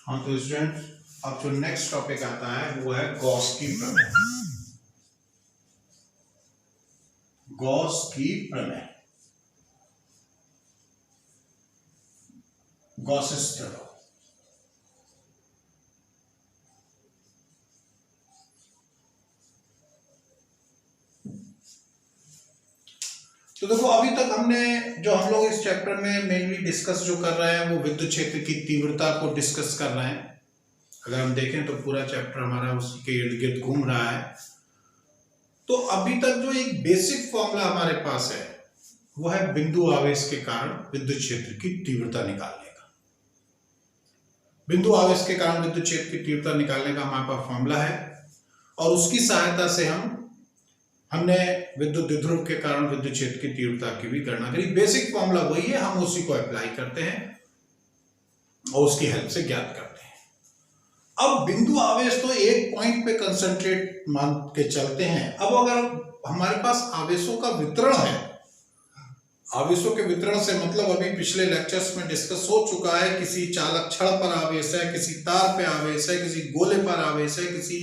हाँ तो स्टूडेंट, अब जो नेक्स्ट टॉपिक आता है वो है गॉस की प्रमेय। गॉस की प्रमेय, गॉसिस थ्योरम। तो देखो, अभी तक हमने जो हम लोग इस चैप्टर में मेनली डिस्कस जो कर रहे हैं वो विद्युत क्षेत्र की तीव्रता को डिस्कस कर रहे हैं। अगर हम देखें तो पूरा चैप्टर हमारा उसी के इर्द गिर्द घूम रहा है। तो अभी तक जो एक बेसिक फॉर्मूला हमारे पास है वो है बिंदु आवेश के कारण विद्युत क्षेत्र की तीव्रता निकालने का। बिंदु आवेश के कारण विद्युत क्षेत्र की तीव्रता निकालने का हमारे पास फॉर्मूला है और उसकी सहायता से हमने विद्युत द्विध्रुव के कारण विद्युत क्षेत्र की तीव्रता की भी गणना करी। बेसिक फॉर्मूला वही है, हम उसी को अप्लाई करते हैं और उसकी हेल्प से ज्ञात करते हैं। अब बिंदु आवेश तो एक पॉइंट पे कंसंट्रेट मान के चलते हैं। अब अगर हमारे पास आवेशों का वितरण है, आवेशों के वितरण से मतलब अभी पिछले लेक्चर्स में डिस्कस हो चुका है, किसी चालक छड़ पर आवेश है, किसी तार पे आवेश है, किसी गोले पर आवेश है, किसी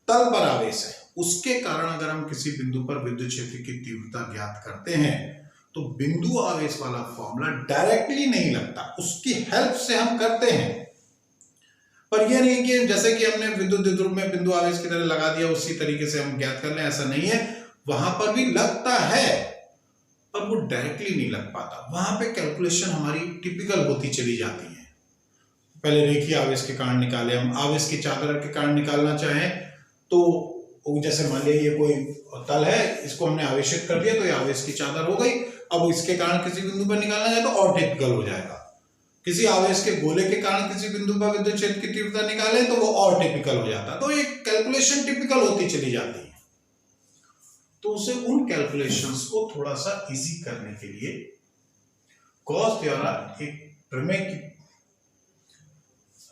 तल पर आवेश है। उसके कारण अगर हम किसी बिंदु पर विद्युत क्षेत्र की तीव्रता ज्ञात करते हैं तो बिंदु आवेश वाला फॉर्मूला डायरेक्टली नहीं लगता, उसकी हेल्प से हम करते हैं। पर यह नहीं कि जैसे कि हमने विद्युत द्विध्रुव में बिंदु आवेश की तरह लगा दिया उसी तरीके से हम ज्ञात कर लें, ऐसा नहीं है। वहां पर भी लगता है पर वो डायरेक्टली नहीं लग पाता। वहां पे कैलकुलेशन हमारी टिपिकल होती चली जाती है। पहले रेखीय आवेश के कारण निकाले, हम आवेश की चादर के कारण निकालना चाहें तो जैसे मान लिया ये कोई तल है, इसको हमने आवेशित कर दिया तो ये आवेश की चादर हो गई। अब इसके कारण किसी बिंदु पर निकालना जाए तो और टिपिकल हो जाएगा। किसी आवेश के गोले के कारण किसी बिंदु पर विद्युत क्षेत्र की तीव्रता निकाले तो वो और टिपिकल हो जाता है। तो एक कैलकुलेशन टिपिकल होती चली जाती है। तो उसे उन कैलकुलेशंस को थोड़ा सा इजी करने के लिए गॉस द्वारा एक प्रमेय की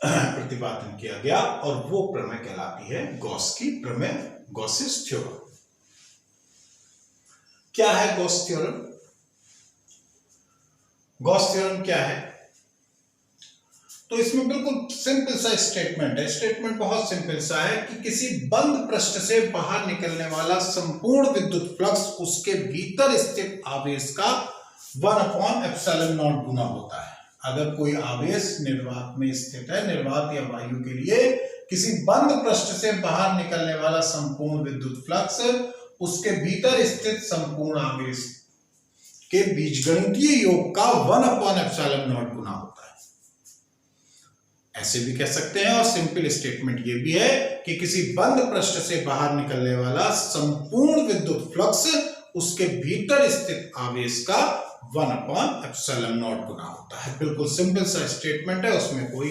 प्रतिपादन किया गया और वो प्रमेय कहलाती है गॉस की प्रमेय, गॉसिस थ्योरम। क्या है गॉस थ्योरम? गॉस थ्योरम क्या है? तो इसमें बिल्कुल सिंपल सा स्टेटमेंट है। स्टेटमेंट बहुत सिंपल सा है कि किसी बंद पृष्ठ से बाहर निकलने वाला संपूर्ण विद्युत फ्लक्स उसके भीतर स्थित आवेश का 1/ε0 गुना होता है। अगर कोई आवेश निर्वात में स्थित है, निर्वात या वायु के लिए किसी बंद पृष्ठ से बाहर निकलने वाला संपूर्ण विद्युत फ्लक्स उसके भीतर स्थित संपूर्ण आवेश के बीजगणितीय योग का 1/ε0 गुना होता है। ऐसे भी कह सकते हैं और सिंपल स्टेटमेंट ये भी है कि किसी बंद पृष्ठ से बाहर निकलने वाला संपूर्ण विद्युत फ्लक्स उसके भीतर स्थित आवेश का 1/ε0 गुना होता है। बिल्कुल सिंपल सा स्टेटमेंट है, उसमें कोई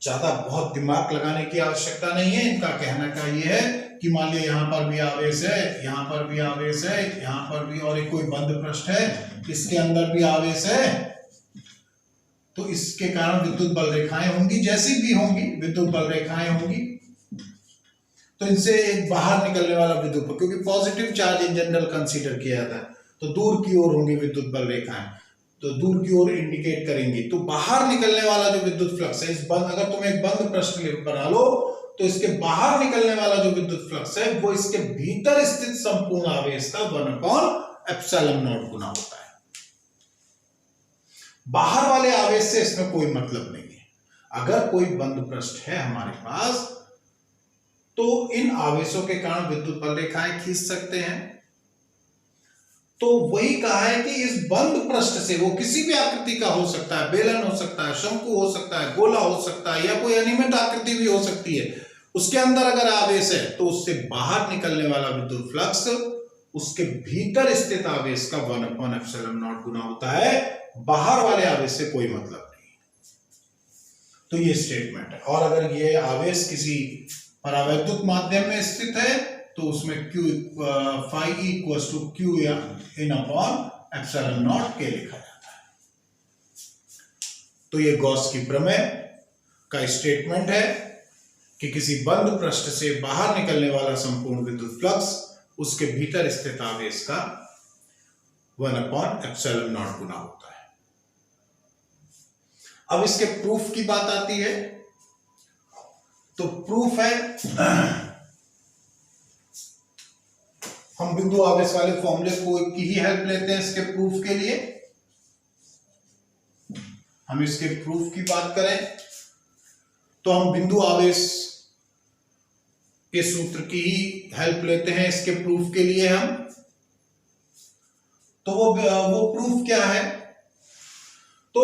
ज्यादा बहुत दिमाग लगाने की आवश्यकता नहीं है। इनका कहना का ये है कि मान लिया यहां पर भी आवेश है, यहां पर भी आवेश है, यहां पर भी, और एक कोई बंद पृष्ठ है, इसके अंदर भी आवेश है, तो इसके कारण विद्युत बल रेखाएं होंगी, जैसी भी होंगी विद्युत बल रेखाएं होंगी। तो इनसे एक बाहर निकलने वाला विद्युत बल, क्योंकि positive charge in general consider किया जाता है, तो दूर की ओर होंगी विद्युत बल रेखाएं, तो दूर की ओर इंडिकेट करेंगी। तो बाहर निकलने वाला जो विद्युत फ्लक्स है, इस बंद, अगर तुम एक बंद पृष्ठ बना लो तो इसके बाहर निकलने वाला जो विद्युत फ्लक्स है वो इसके भीतर स्थित संपूर्ण आवेश का 1/ε0 गुना होता है। बाहर वाले आवेश से इसमें कोई मतलब नहीं है। अगर कोई बंद पृष्ठ है हमारे पास तो इन आवेशों के कारण विद्युत बल रेखाएं खींच सकते हैं। तो वही कहा है कि इस बंद पृष्ठ से, वो किसी भी आकृति का हो सकता है, बेलन हो सकता है, शंकु हो सकता है, गोला हो सकता है, या कोई अनियमित आकृति भी हो सकती है, उसके अंदर अगर आवेश है तो उससे बाहर निकलने वाला विद्युत फ्लक्स उसके भीतर स्थित आवेश का 1/ε0 गुना होता है। बाहर वाले आवेश से कोई मतलब नहीं। तो ये स्टेटमेंट है। और अगर ये आवेश किसी परावैद्युत माध्यम में स्थित है तो उसमें phi = Q(n/ε0) के लिखा जाता है। तो ये गॉस की प्रमेय का स्टेटमेंट है कि किसी बंद पृष्ठ से बाहर निकलने वाला संपूर्ण विद्युत फ्लक्स उसके भीतर स्थित आवेश का 1/ε0 गुना होता है। अब इसके प्रूफ की बात आती है तो प्रूफ है, हम बिंदु आवेश वाले फॉर्मूले को की ही हेल्प लेते हैं इसके प्रूफ के लिए। हम इसके प्रूफ की बात करें तो हम बिंदु आवेश के सूत्र की ही हेल्प लेते हैं इसके प्रूफ के लिए हम। तो वो प्रूफ क्या है, तो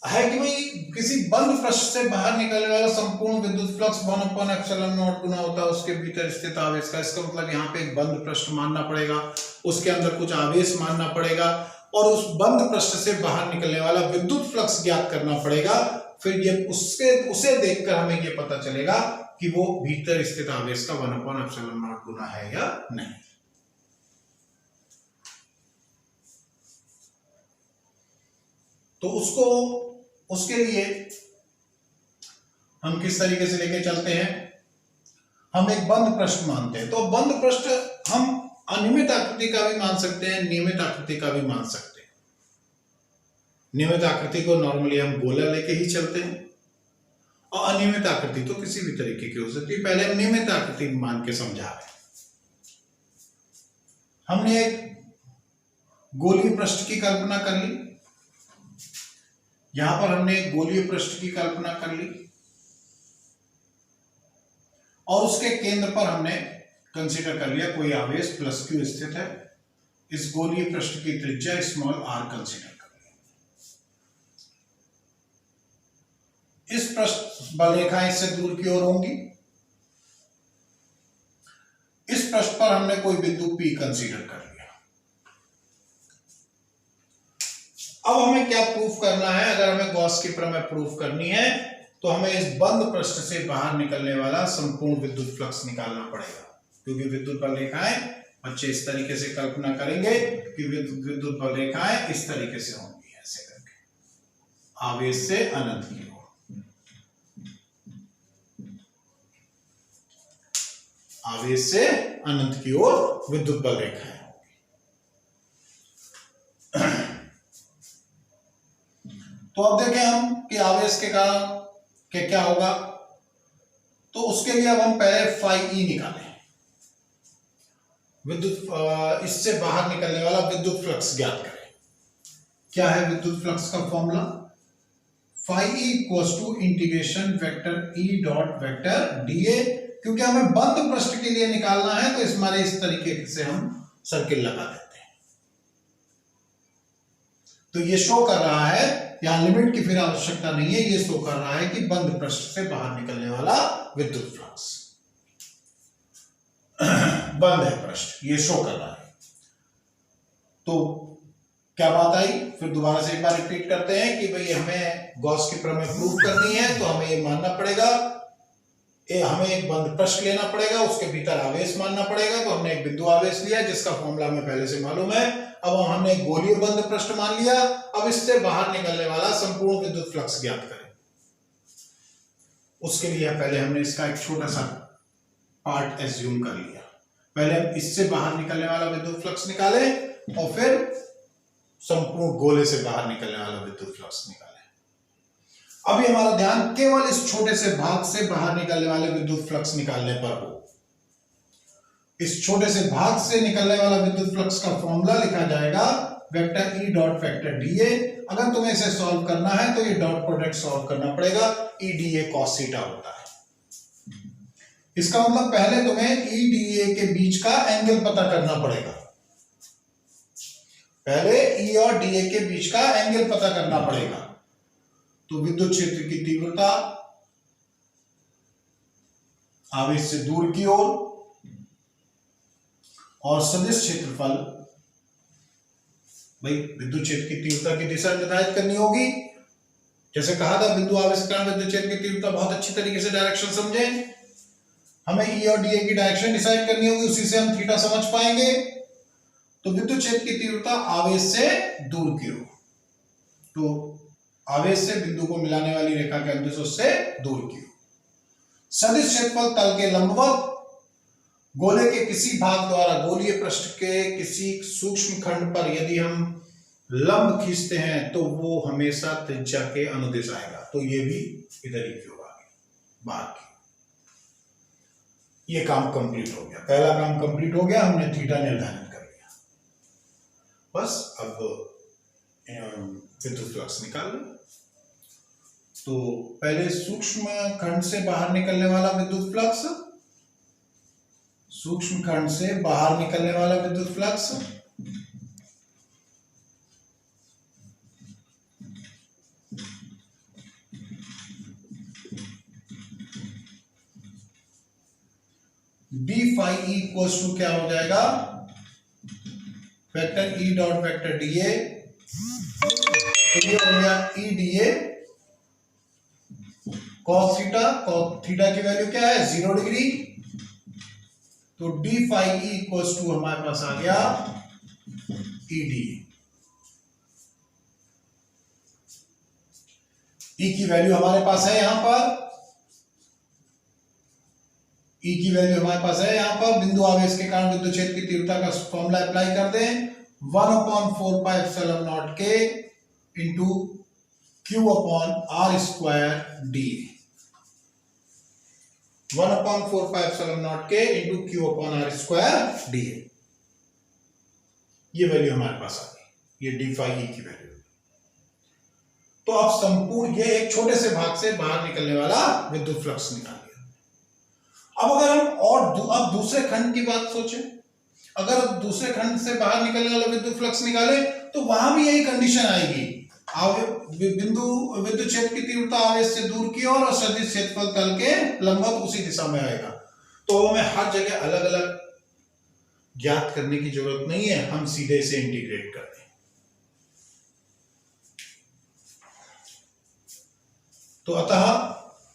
है कि भाई किसी बंद पृष्ठ से बाहर निकलने वाला संपूर्ण विद्युत फ्लक्स 1/ε0 गुना होता है उसके भीतर स्थित आवेश का। इसका मतलब यहाँ पे एक बंद पृष्ठ मानना पड़ेगा, उसके अंदर कुछ आवेश मानना पड़ेगा और उस बंद पृष्ठ से बाहर निकलने वाला विद्युत फ्लक्स ज्ञात करना पड़ेगा। फिर ये उसे देखकर हमें ये पता चलेगा कि वो भीतर स्थित आवेश का 1/ε0 गुना है या नहीं। तो उसके लिए हम किस तरीके से लेके चलते हैं, हम एक बंद पृष्ठ मानते हैं। तो बंद पृष्ठ हम अनियमित आकृति का भी मान सकते हैं, नियमित आकृति का भी मान सकते हैं। नियमित आकृति को नॉर्मली हम गोला लेके ही चलते हैं और अनियमित आकृति तो किसी भी तरीके की हो सकती है। पहले हम नियमित आकृति मान के समझा रहे हैं। हमने एक गोलीय पृष्ठ की कल्पना कर ली, यहां पर हमने एक गोलीय पृष्ठ की कल्पना कर ली और उसके केंद्र पर हमने कंसीडर कर लिया कोई आवेश प्लस क्यू स्थित है। इस गोलीय पृष्ठ की त्रिज्या स्मॉल r कंसीडर कर लिया। इस पृष्ठ बल रेखाएं इससे दूर की ओर होंगी। इस पृष्ठ पर हमने कोई बिंदु P कंसीडर कर लिया। अब हमें क्या प्रूफ करना है, अगर हमें गॉस की प्रमेय प्रूफ करनी है तो हमें इस बंद पृष्ठ से बाहर निकलने वाला संपूर्ण विद्युत फ्लक्स निकालना पड़ेगा। क्योंकि विद्युत बल रेखाएं बच्चे इस तरीके से कल्पना करेंगे कि विद्युत बल रेखाएं इस तरीके से होंगी, ऐसे करके आवेश से अनंत की ओर, आवेश से अनंत की ओर विद्युत बल रेखाएं होंगी। तो अब देखें हम कि आवेश के कारण के क्या होगा। तो उसके लिए अब हम पहले फाई ई निकालें, विद्युत इससे बाहर निकलने वाला विद्युत फ्लक्स ज्ञात करें। क्या है विद्युत फ्लक्स का formula, phi E equals to integration vector E dot vector D A. क्योंकि हमें बंद पृष्ठ के लिए निकालना है तो हमारे इस तरीके से हम सर्किल लगा देते हैं। तो ये शो कर रहा है, यहां लिमिट की फिर आवश्यकता नहीं है, ये शो कर रहा है कि बंद पृष्ठ से बाहर निकलने वाला विद्युत फ्लक्स बंद है पृष्ठ, ये शो कर रहा है। तो क्या बात आई, फिर दोबारा से एक बार रिपीट करते हैं कि भाई हमें गॉस की प्रमेय प्रूफ करनी है तो हमें ये मानना पड़ेगा, हमें एक बंद पृष्ठ लेना पड़ेगा, उसके भीतर आवेश मानना पड़ेगा। तो हमने एक बिंदु आवेश लिया जिसका फॉर्मूला हमें पहले से मालूम है। अब हमने एक गोलीय बंद पृष्ठ मान लिया। अब इससे बाहर निकलने वाला संपूर्ण विद्युत फ्लक्स ज्ञात करें। उसके लिए पहले हमने इसका एक छोटा सा पार्ट एज्यूम कर लिया। पहले हम इससे बाहर निकलने वाला विद्युत फ्लक्स निकाले और फिर संपूर्ण गोले से बाहर निकलने वाला विद्युत फ्लक्स निकाले। अभी हमारा ध्यान केवल इस छोटे से भाग से बाहर निकलने वाले विद्युत फ्लक्स निकालने पर हो। इस छोटे से भाग से निकलने वाला विद्युत फ्लक्स का फॉर्मूला लिखा जाएगा vector E dot vector DA. अगर तुम्हें इसे सॉल्व करना है तो ये डॉट प्रोडक्ट सॉल्व करना पड़ेगा। ई डीए कॉस थीटा होता है। इसका मतलब पहले तुम्हें ई डीए के बीच का एंगल पता करना पड़ेगा। पहले ई और डीए के बीच का एंगल पता करना पड़ेगा। तो विद्युत क्षेत्र की तीव्रता आवेश से दूर की ओर और सदिश क्षेत्रफल, भाई विद्युत क्षेत्र की तीव्रता की दिशा निर्धारित करनी होगी। जैसे कहा था बिंदु आवेश के कारण विद्युत क्षेत्र की तीव्रता बहुत अच्छी तरीके से डायरेक्शन समझे। हमें ई और डीए की डायरेक्शन डिसाइड करनी होगी, उसी से हम थीटा समझ पाएंगे। तो विद्युत क्षेत्र की तीव्रता आवेश से दूर की ओर, तो आवेश से बिंदु को मिलाने वाली रेखा के अंत से उससे दूर की ओर। सदिश क्षेत्रफल तल के लंबवत गोले के किसी भाग द्वारा गोलीय पृष्ठ के किसी सूक्ष्म खंड पर यदि हम लंब खींचते हैं तो वो हमेशा त्रिज्या के अनुदिश आएगा। तो ये भी इधर ही क्यों आ गई बाहर की। ये काम कंप्लीट हो गया, पहला काम कंप्लीट हो गया, हमने थीटा निर्धारित कर लिया। बस अब विद्युत फ्लक्स निकाल लो। तो पहले सूक्ष्म खंड से बाहर निकलने वाला विद्युत फ्लक्स, सूक्ष्म खंड से बाहर निकलने वाला विद्युत flux D phi E equals to क्या हो जाएगा, vector E dot vector D A, तो ये हो गया E D A cos theta, cos theta की वैल्यू क्या है 0 डिग्री, तो D phi E equals to हमारे पास आ गया ई डी ए। ई की वैल्यू हमारे पास है यहां पर, ई की वैल्यू हमारे पास है यहां पर, बिंदु आवेश के कारण विद्युत क्षेत्र की तीव्रता का फॉर्मूला अप्लाई कर दें, 1/4πε0 के इंटू Q/r² डी, 1/4πε0 के इंटू Q/r² डी, ये वैल्यू हमारे पास आ गई, ये डी फाई ई की वैल्यू। तो अब संपूर्ण ये एक छोटे से भाग से बाहर निकलने वाला विद्युत फ्लक्स निकाल लिया। अब अगर हम अब दूसरे खंड की बात सोचें, अगर दूसरे खंड से बाहर निकलने वाला विद्युत फ्लक्स निकाले तो वहां भी यही कंडीशन आएगी, बिंदु विद्युत क्षेत्र की तीव्रता आवेश से दूर की ओर और सदिश क्षेत्रफल तल के लंबवत उसी दिशा में आएगा। तो हमें हर जगह अलग अलग ज्ञात करने की जरूरत नहीं है, हम सीधे इसे इंटीग्रेट कर दें। तो अतः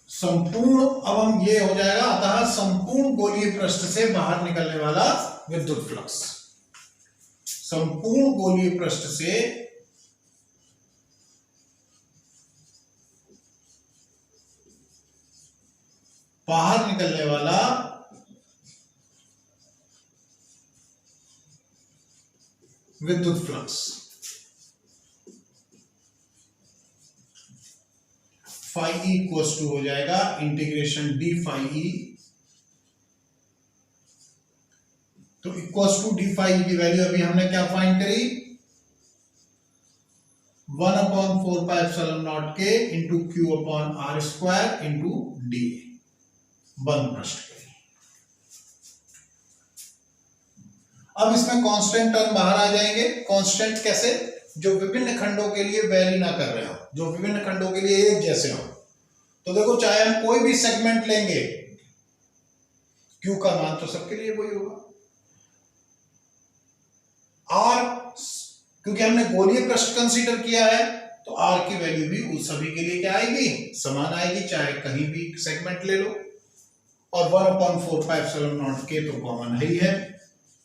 संपूर्ण, अब हम ये हो जाएगा, अतः संपूर्ण गोलीय पृष्ठ से बाहर निकलने वाला विद्युत फ्लक्स, संपूर्ण गोलीय पृष्ठ से बाहर निकलने वाला विद्युत flux phi E equals to हो जाएगा इंटीग्रेशन डी फाई ई, तो equals to D phi E की वैल्यू अभी हमने क्या फाइंड करी, 1/4πε0 के इंटू Q/r² इंटू डी, बंद पृष्ठ करी। अब इसमें कांस्टेंट टर्म बाहर आ जाएंगे। कांस्टेंट कैसे, जो विभिन्न खंडों के लिए वैरी ना कर रहे हो, जो विभिन्न खंडों के लिए एक जैसे हो। तो देखो चाहे हम कोई भी सेगमेंट लेंगे, Q का मान तो सबके लिए वही होगा, R क्योंकि हमने गोलीय पृष्ठ कंसीडर किया है तो R की वैल्यू भी उस सभी के लिए क्या आएगी, समान आएगी, चाहे कहीं भी सेगमेंट ले लो। और 1/4πε0 के तो कॉमन ही है,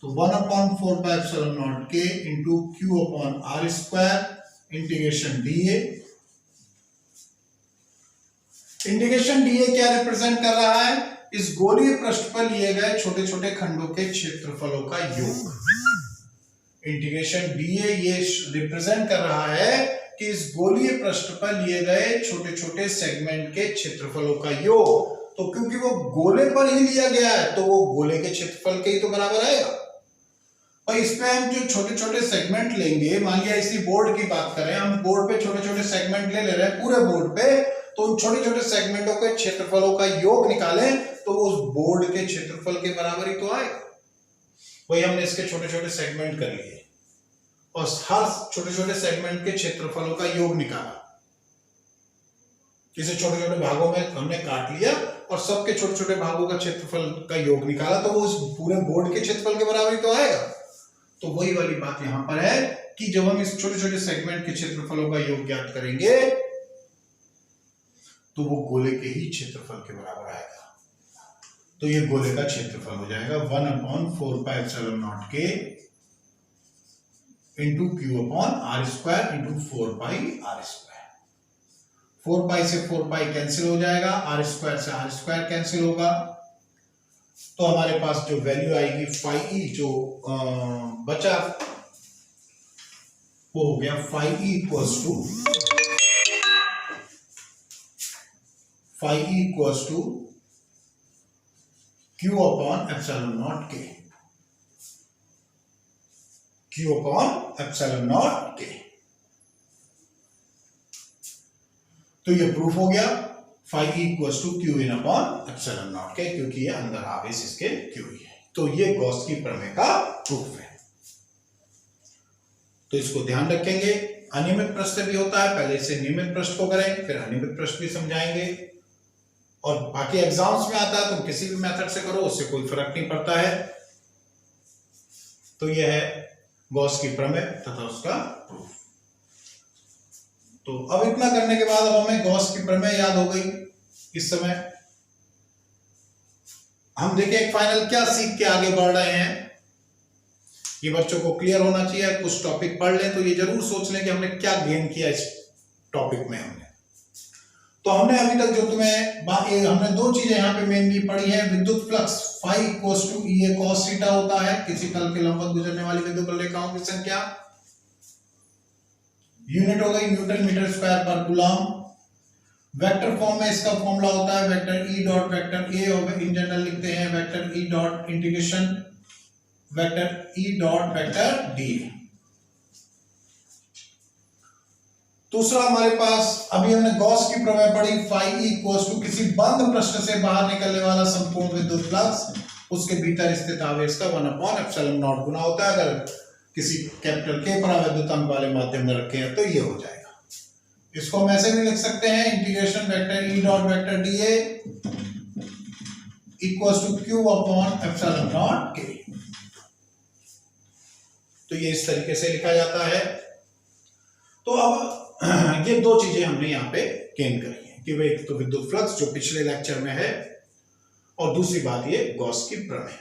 तो 1/4πε0 के into Q/r² integration DA. Integration DA क्या रिप्रेजेंट कर रहा है, इस गोलीय पृष्ठ पर लिए गए छोटे छोटे खंडों के क्षेत्रफलों का योग। इंटीग्रेशन डीए ये रिप्रेजेंट कर रहा है कि इस गोलीय पृष्ठ पर लिए गए छोटे छोटे सेगमेंट के क्षेत्रफलों का योग। तो क्योंकि वो गोले पर ही लिया गया है तो वो गोले के क्षेत्रफल के ही तो बराबर आएगा। और इसमें हम जो छोटे छोटे सेगमेंट लेंगे, मान लिया इसी बोर्ड की बात करें, हम बोर्ड पे छोटे छोटे सेगमेंट ले रहे हैं पूरे बोर्ड पे, तो उन छोटे छोटे सेगमेंटों के क्षेत्रफलों का योग निकालें तो वो उस बोर्ड के क्षेत्रफल के बराबर ही तो आएगा। वही हमने इसके छोटे छोटे सेगमेंट कर लिए और हर छोटे छोटे सेगमेंट के क्षेत्रफलों का योग निकाला। इसे छोटे छोटे भागों में हमने काट लिया और सबके छोटे छोटे भागों का क्षेत्रफल का योग निकाला, तो वो उस पूरे बोर्ड के क्षेत्रफल के बराबर ही तो आएगा। तो वही वाली बात यहां पर है कि जब हम इस छोटे छोटे सेगमेंट के क्षेत्रफलों का योग ज्ञात करेंगे तो वो गोले के ही क्षेत्रफल के बराबर आएगा। तो ये गोले का क्षेत्रफल हो जाएगा 1/4πε0 के इंटू Q/r² इंटू 4πr²। 4π से 4π कैंसिल हो जाएगा, r² से r² कैंसिल होगा, तो हमारे पास जो वैल्यू आएगी फाई ई जो बचा वो हो गया phi E equals to Q upon epsilon naught के, Q अपॉन एप्सिलॉन नॉट के। तो ये प्रूफ हो गया phi equals to Q in upon epsilon naught के, क्योंकि ये अंदर आवेश इसके क्यू ही है। तो ये गॉस की प्रमेय का प्रूफ है। तो इसको ध्यान रखेंगे, अनियमित प्रश्न भी होता है, पहले से नियमित प्रश्न को करें, फिर अनियमित प्रश्न भी समझाएंगे। और बाकी एग्जाम्स में आता है, तुम किसी भी मेथड से करो, उससे कोई फर्क नहीं पड़ता है। तो यह है गॉस की प्रमेय तथा उसका प्रूफ। तो अब इतना करने के बाद अब हमें गॉस की प्रमेय याद हो गई। इस समय हम देखें एक फाइनल क्या सीख के आगे बढ़ रहे हैं, ये बच्चों को क्लियर होना चाहिए। कुछ टॉपिक पढ़ लें तो ये जरूर सोच लें कि हमने क्या गेन किया इस टॉपिक में। हमने अभी तक जो तुम्हें हमने दो चीजें यहाँ पे मेनली पढ़ी है। विद्युत flux phi equals to E cos theta होता है किसी तल के लंबवत गुजरने वाली विद्युत रेखाओं की संख्या। यूनिट हो गई न्यूटन मीटर स्क्वायर पर कूलम। वेक्टर फॉर्म में इसका फॉर्मूला होता है vector E dot vector A, और इन जनरल लिखते हैं vector E dot integration vector E dot vector D। दूसरा हमारे पास अभी हमने गॉस की प्रमेय पढ़ी, phi इक्वल्स टू किसी बंद पृष्ठ से बाहर निकलने वाला संपूर्ण विद्युत फ्लक्स उसके भीतर स्थित आवेश का 1 अपॉन एप्सिलॉन नॉट गुना होता है। अगर किसी कैपिटल के परावैद्युतांक वाले माध्यम में रखे हैं तो ये हो जाएगा। इसको हम ऐसे भी लिख सकते हैं integration vector E dot vector dA equals to Q upon epsilon naught K। तो ये इस तरीके से लिखा जाता है। तो अब ये दो चीजें हमने यहाँ पे गेन करी है कि भाई एक तो विद्युत फ्लक्स जो पिछले लेक्चर में है, और दूसरी बात ये गॉस की प्रमेय।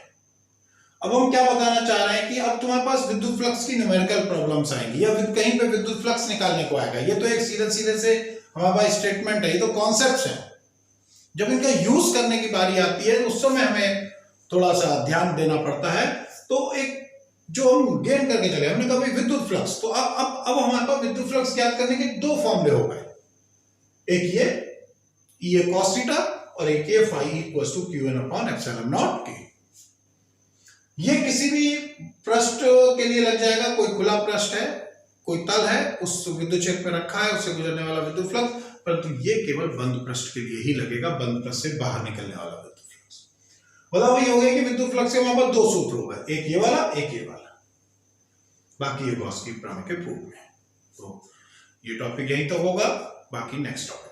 अब हम क्या बताना चाह रहे हैं कि अब तुम्हारे पास विद्युत फ्लक्स की न्यूमेरिकल प्रॉब्लम्स आएंगी या कहीं पे विद्युत फ्लक्स निकालने को आएगा। ये तो एक सीधे सीधे से हमारे पास स्टेटमेंट है, ये तो कॉन्सेप्ट्स हैं। जब इनका यूज करने की बारी आती है उस समय हमें थोड़ा सा ध्यान देना पड़ता है। तो एक जो हम गेन करके चले, हमने कहा भाई विद्युत फ्लक्स, तो अब हमारे पास विद्युत फ्लक्स ज्ञात करने के दो फॉर्मूले हो गए, एक ये E cos थीटा और एक ये phi equals to Q n upon epsilon naught K। ये किसी भी पृष्ठ के लिए लग जाएगा, कोई खुला पृष्ठ है, कोई तल है, उस विद्युत क्षेत्र पे रखा है, उससे गुजरने वाला विद्युत फ्लक्स, परंतु ये केवल बंद पृष्ठ के लिए ही लगेगा, बंद पृष्ठ से बाहर निकलने वाला विद्युत फ्लक्स। बताओ ये हो गया कि विद्युत फ्लक्स के वहां पर दो सूत्र हो गए, एक ये वाला एक ये वाला। बाकी ये गॉस की प्रमेय के प्रूफ में। तो ये टॉपिक यहीं तक होगा, बाकी नेक्स्ट टॉपिक।